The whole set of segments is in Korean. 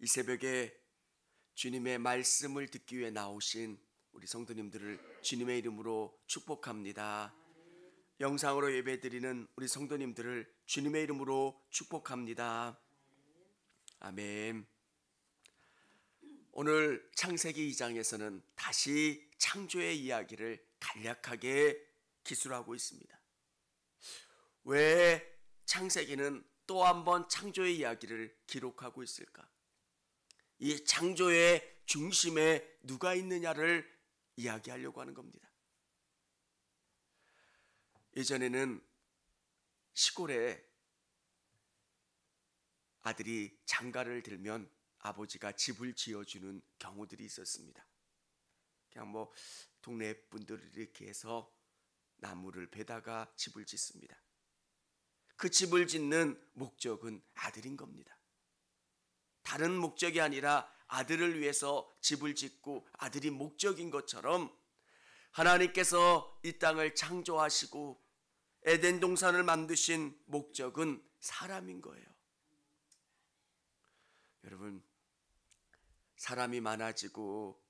이 새벽에 주님의 말씀을 듣기 위해 나오신 우리 성도님들을 주님의 이름으로 축복합니다. 영상으로 예배드리는 우리 성도님들을 주님의 이름으로 축복합니다. 아멘. 오늘 창세기 2장에서는 다시 창조의 이야기를 간략하게 기술하고 있습니다. 왜 창세기는 또 한 번 창조의 이야기를 기록하고 있을까? 이 창조의 중심에 누가 있느냐를 이야기하려고 하는 겁니다. 예전에는 시골에 아들이 장가를 들면 아버지가 집을 지어주는 경우들이 있었습니다. 그냥 동네 분들이 이렇게 해서 나무를 베다가 집을 짓습니다. 그 집을 짓는 목적은 아들인 겁니다. 다른 목적이 아니라 아들을 위해서 집을 짓고 아들이 목적인 것처럼 하나님께서 이 땅을 창조하시고 에덴 동산을 만드신 목적은 사람인 거예요. 여러분, 사람이 많아지고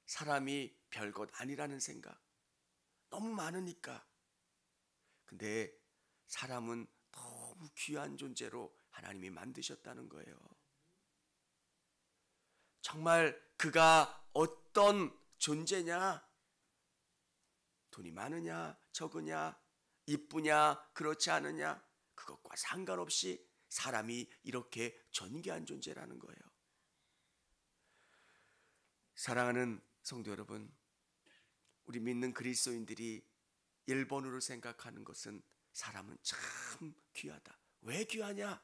사람이 별것 아니라는 생각 너무 많으니까. 근데 사람은 너무 귀한 존재로 하나님이 만드셨다는 거예요. 정말 그가 어떤 존재냐? 돈이 많으냐, 적으냐, 이쁘냐, 그렇지 않으냐, 그것과 상관없이 사람이 이렇게 존귀한 존재라는 거예요. 사랑하는 성도 여러분, 우리 믿는 그리스도인들이 1번으로 생각하는 것은 사람은 참 귀하다. 왜 귀하냐?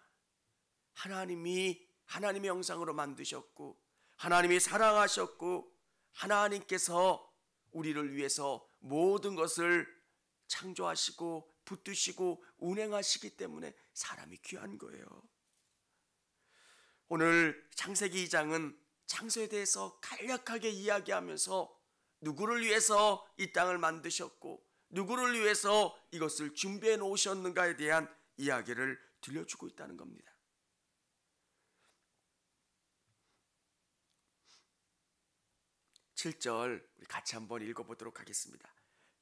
하나님의 형상으로 만드셨고 하나님이 사랑하셨고 하나님께서 우리를 위해서 모든 것을 창조하시고 붙드시고 운행하시기 때문에 사람이 귀한 거예요. 오늘 창세기 2장은 창조에 대해서 간략하게 이야기하면서 누구를 위해서 이 땅을 만드셨고 누구를 위해서 이것을 준비해 놓으셨는가에 대한 이야기를 들려주고 있다는 겁니다. 7절 우리 같이 한번 읽어보도록 하겠습니다.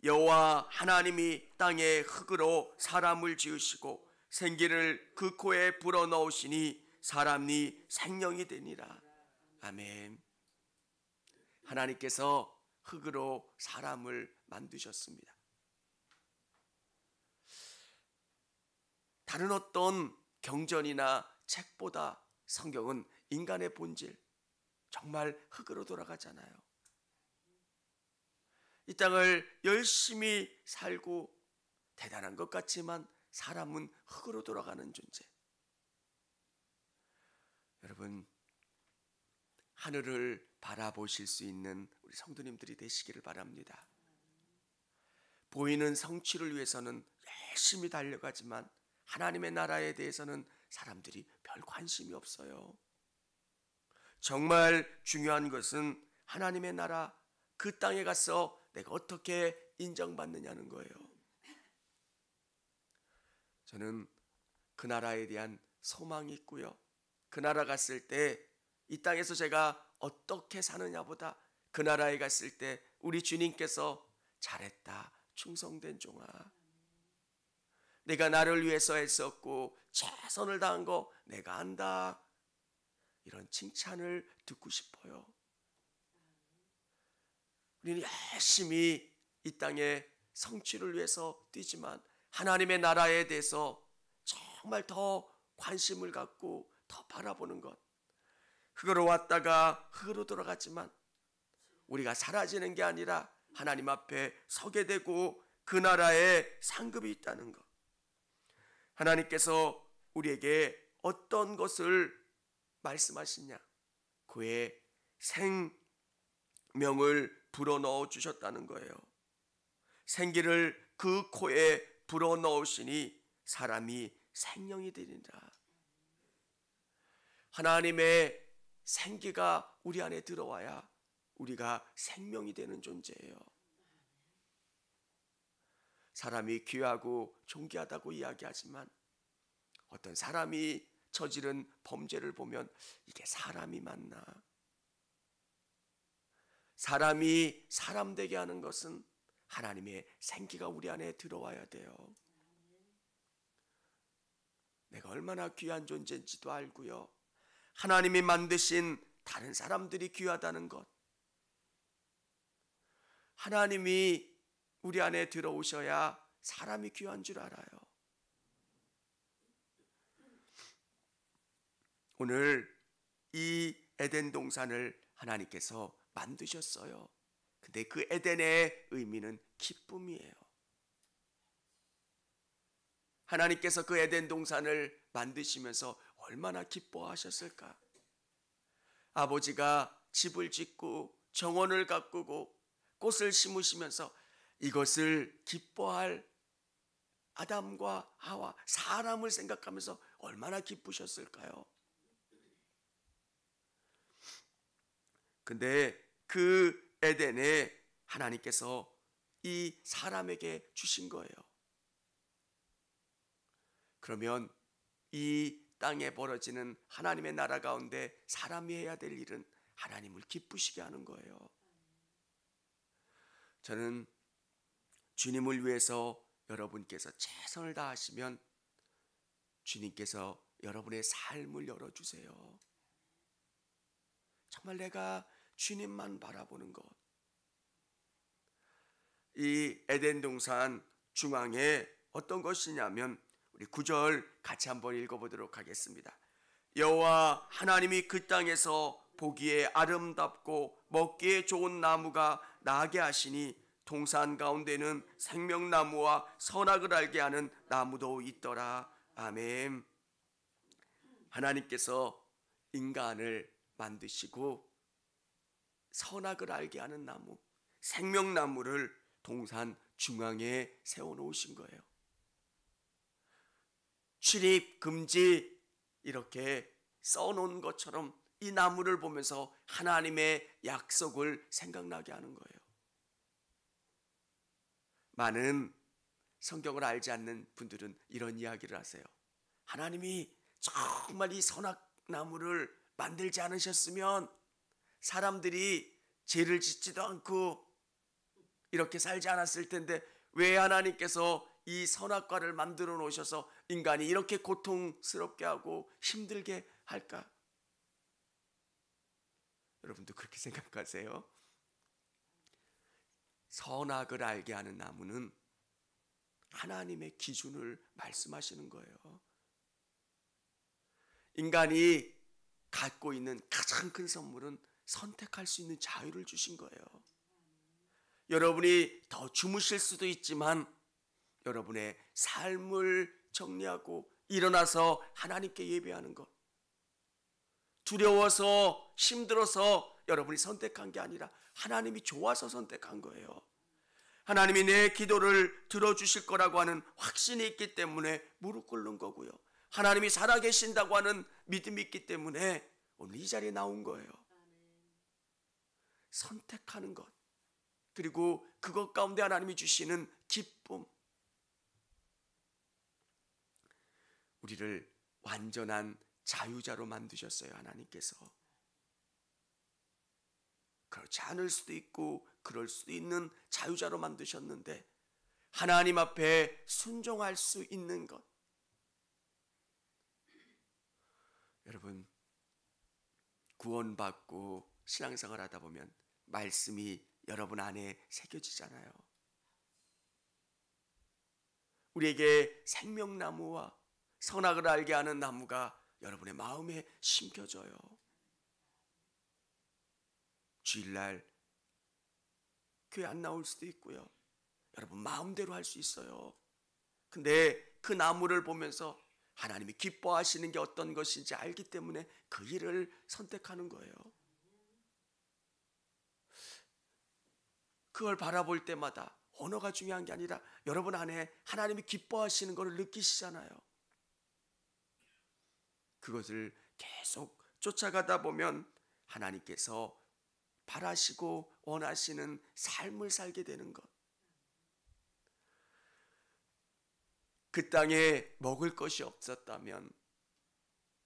여호와 하나님이 땅에 흙으로 사람을 지으시고 생기를 그 코에 불어넣으시니 사람이 생명이 되니라. 아멘. 하나님께서 흙으로 사람을 만드셨습니다. 다른 어떤 경전이나 책보다 성경은 인간의 본질, 정말 흙으로 돌아가잖아요. 이 땅을 열심히 살고 대단한 것 같지만 사람은 흙으로 돌아가는 존재. 여러분, 하늘을 바라보실 수 있는 우리 성도님들이 되시기를 바랍니다. 보이는 성취를 위해서는 열심히 달려가지만 하나님의 나라에 대해서는 사람들이 별 관심이 없어요. 정말 중요한 것은 하나님의 나라, 그 땅에 가서 내가 어떻게 인정받느냐는 거예요. 저는 그 나라에 대한 소망이 있고요. 그 나라 갔을 때 이 땅에서 제가 어떻게 사느냐보다 그 나라에 갔을 때 우리 주님께서 잘했다, 충성된 종아, 내가 나를 위해서 애썼고 최선을 다한 거 내가 안다, 이런 칭찬을 듣고 싶어요. 우리는 열심히 이 땅의 성취를 위해서 뛰지만 하나님의 나라에 대해서 정말 더 관심을 갖고 더 바라보는 것, 흙으로 왔다가 흙으로 돌아갔지만 우리가 사라지는 게 아니라 하나님 앞에 서게 되고 그 나라에 상급이 있다는 것, 하나님께서 우리에게 어떤 것을 말씀하시냐, 그의 생명을 불어넣어 주셨다는 거예요. 생기를 그 코에 불어넣으시니 사람이 생명이 되리라. 하나님의 생기가 우리 안에 들어와야 우리가 생명이 되는 존재예요. 사람이 귀하고 존귀하다고 이야기하지만 어떤 사람이 저지른 범죄를 보면 이게 사람이 맞나? 사람이 사람 되게 하는 것은 하나님의 생기가 우리 안에 들어와야 돼요. 내가 얼마나 귀한 존재인지도 알고요. 하나님이 만드신 다른 사람들이 귀하다는 것. 하나님이 우리 안에 들어오셔야 사람이 귀한 줄 알아요. 오늘 이 에덴 동산을 하나님께서 만드셨어요. 근데 그 에덴의 의미는 기쁨이에요. 하나님께서 그 에덴 동산을 만드시면서 얼마나 기뻐하셨을까? 아버지가 집을 짓고 정원을 가꾸고 꽃을 심으시면서 이것을 기뻐할 아담과 하와, 사람을 생각하면서 얼마나 기쁘셨을까요? 근데 그 에덴에 하나님께서 이 사람에게 주신 거예요. 그러면 이 땅에 벌어지는 하나님의 나라 가운데 사람이 해야 될 일은 하나님을 기쁘시게 하는 거예요. 저는 주님을 위해서 여러분께서 최선을 다하시면 주님께서 여러분의 삶을 열어주세요. 정말 내가 주님만 바라보는 것. 이 에덴 동산 중앙에 어떤 것이냐면 우리 9절 같이 한번 읽어보도록 하겠습니다. 여호와 하나님이 그 땅에서 보기에 아름답고 먹기에 좋은 나무가 나게 하시니 동산 가운데는 생명나무와 선악을 알게 하는 나무도 있더라. 아멘. 하나님께서 인간을 만드시고 선악을 알게 하는 나무, 생명나무를 동산 중앙에 세워놓으신 거예요. 출입 금지 이렇게 써놓은 것처럼 이 나무를 보면서 하나님의 약속을 생각나게 하는 거예요. 많은 성경을 알지 않는 분들은 이런 이야기를 하세요. 하나님이 정말 이 선악나무를 만들지 않으셨으면 사람들이 죄를 짓지도 않고 이렇게 살지 않았을 텐데 왜 하나님께서 이 선악과를 만들어 놓으셔서 인간이 이렇게 고통스럽게 하고 힘들게 할까? 여러분도 그렇게 생각하세요? 선악을 알게 하는 나무는 하나님의 기준을 말씀하시는 거예요. 인간이 갖고 있는 가장 큰 선물은 선택할 수 있는 자유를 주신 거예요. 여러분이 더 주무실 수도 있지만 여러분의 삶을 정리하고 일어나서 하나님께 예배하는 것, 두려워서 힘들어서 여러분이 선택한 게 아니라 하나님이 좋아서 선택한 거예요. 하나님이 내 기도를 들어주실 거라고 하는 확신이 있기 때문에 무릎 꿇는 거고요. 하나님이 살아계신다고 하는 믿음이 있기 때문에 오늘 이 자리에 나온 거예요. 선택하는 것, 그리고 그것 가운데 하나님이 주시는 기쁨, 우리를 완전한 자유자로 만드셨어요. 하나님께서. 그렇지 않을 수도 있고 그럴 수도 있는 자유자로 만드셨는데 하나님 앞에 순종할 수 있는 것. 여러분, 구원받고 신앙생활 하다 보면 말씀이 여러분 안에 새겨지잖아요. 우리에게 생명나무와 선악을 알게 하는 나무가 여러분의 마음에 심겨져요. 주일날 교회 안 나올 수도 있고요. 여러분 마음대로 할 수 있어요. 근데 그 나무를 보면서 하나님이 기뻐하시는 게 어떤 것인지 알기 때문에 그 일을 선택하는 거예요. 그걸 바라볼 때마다 언어가 중요한 게 아니라 여러분 안에 하나님이 기뻐하시는 것을 느끼시잖아요. 그것을 계속 쫓아가다 보면 하나님께서 바라시고 원하시는 삶을 살게 되는 것. 그 땅에 먹을 것이 없었다면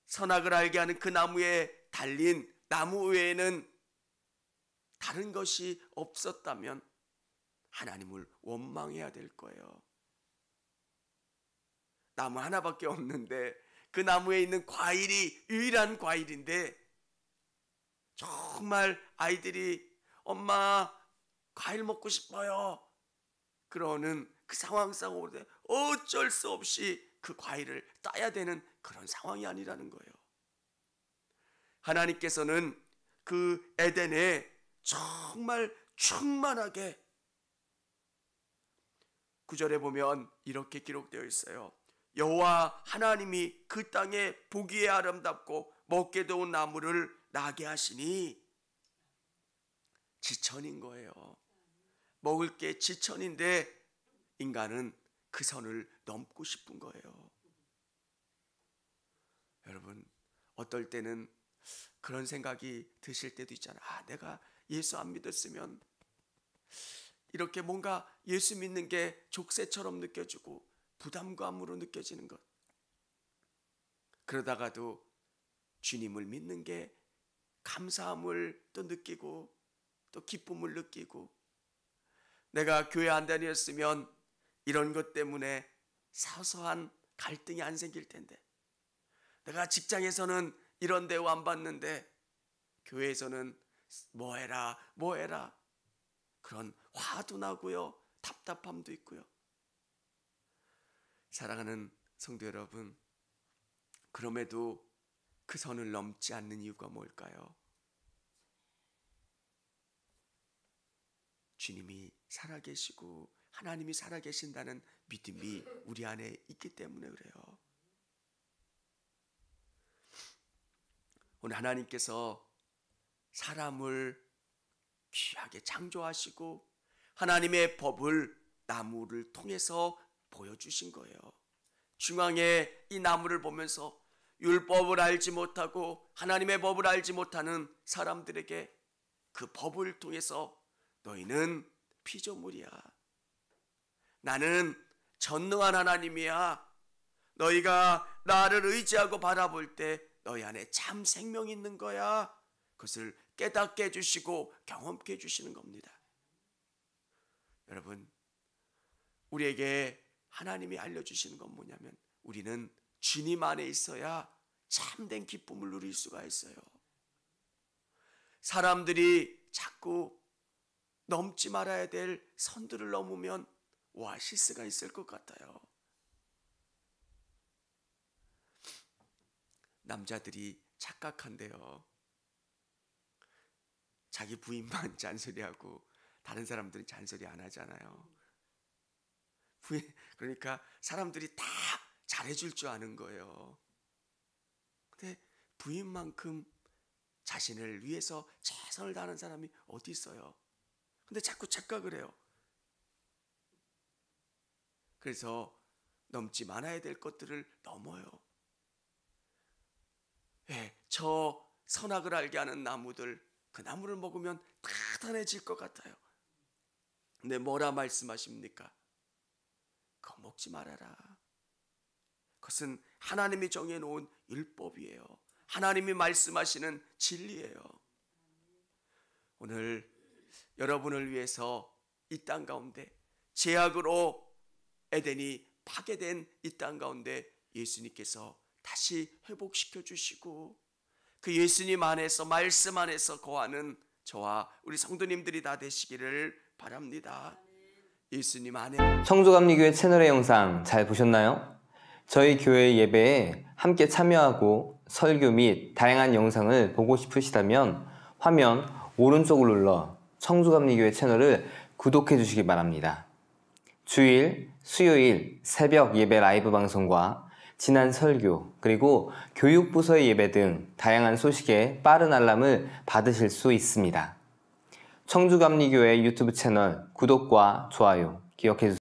선악을 알게 하는 그 나무에 달린 나무 외에는 다른 것이 없었다면 하나님을 원망해야 될 거예요. 나무 하나밖에 없는데 그 나무에 있는 과일이 유일한 과일인데 정말 아이들이 엄마 과일 먹고 싶어요 그러는 그 상황 속에 어쩔 수 없이 그 과일을 따야 되는 그런 상황이 아니라는 거예요. 하나님께서는 그 에덴에 정말 충만하게 9절에 보면 이렇게 기록되어 있어요. 여호와 하나님이 그 땅에 보기에 아름답고 먹게 좋은 나무를 나게 하시니 지천인 거예요. 먹을 게 지천인데 인간은 그 선을 넘고 싶은 거예요. 여러분, 어떨 때는 그런 생각이 드실 때도 있잖아요. 내가 예수 안 믿었으면 이렇게 뭔가 예수 믿는 게 족쇄처럼 느껴지고 부담감으로 느껴지는 것. 그러다가도 주님을 믿는 게 감사함을 또 느끼고 또 기쁨을 느끼고, 내가 교회 안 다녔으면 이런 것 때문에 사소한 갈등이 안 생길 텐데, 내가 직장에서는 이런 대우 안 받는데 교회에서는 뭐 해라 그런 화도 나고요, 답답함도 있고요. 사랑하는 성도 여러분, 그럼에도 그 선을 넘지 않는 이유가 뭘까요? 주님이 살아계시고 하나님이 살아계신다는 믿음이 우리 안에 있기 때문에 그래요. 오늘 하나님께서 사람을 귀하게 창조하시고 하나님의 법을 나무를 통해서 보여주신 거예요. 중앙에 이 나무를 보면서 율법을 알지 못하고 하나님의 법을 알지 못하는 사람들에게 그 법을 통해서 너희는 피조물이야, 나는 전능한 하나님이야, 너희가 나를 의지하고 바라볼 때 너희 안에 참 생명이 있는 거야, 그것을 깨닫게 해주시고 경험케 해주시는 겁니다. 여러분, 우리에게 하나님이 알려주시는 건 뭐냐면 우리는 주님 안에 있어야 참된 기쁨을 누릴 수가 있어요. 사람들이 자꾸 넘지 말아야 될 선들을 넘으면 오아시스가 있을 것 같아요. 남자들이 착각한대요. 자기 부인만 잔소리하고 다른 사람들은 잔소리 안 하잖아요. 그러니까 사람들이 다 잘해줄 줄 아는 거예요. 근데 부인만큼 자신을 위해서 최선을 다하는 사람이 어디 있어요? 근데 자꾸 착각을 해요. 그래서 넘지 말아야 될 것들을 넘어요. 저 선악을 알게 하는 나무들, 그 나무를 먹으면 단단해질 것 같아요. 근데 뭐라 말씀하십니까? 그거 먹지 말아라. 그것은 하나님이 정해놓은 율법이에요. 하나님이 말씀하시는 진리예요. 오늘 여러분을 위해서 이 땅 가운데 죄악으로 에덴이 파괴된 이 땅 가운데 예수님께서 다시 회복시켜 주시고 그 예수님 안에서 말씀 안에서 거하는 저와 우리 성도님들이 다 되시기를 바랍니다. 예수님 안에. 청주감리교회 채널의 영상 잘 보셨나요? 저희 교회 예배에 함께 참여하고 설교 및 다양한 영상을 보고 싶으시다면 화면 오른쪽을 눌러 청주감리교회 채널을 구독해 주시기 바랍니다. 주일, 수요일 새벽 예배 라이브 방송과 지난 설교, 그리고 교육부서의 예배 등 다양한 소식에 빠른 알람을 받으실 수 있습니다. 청주감리교회 유튜브 채널 구독과 좋아요 기억해 주세요.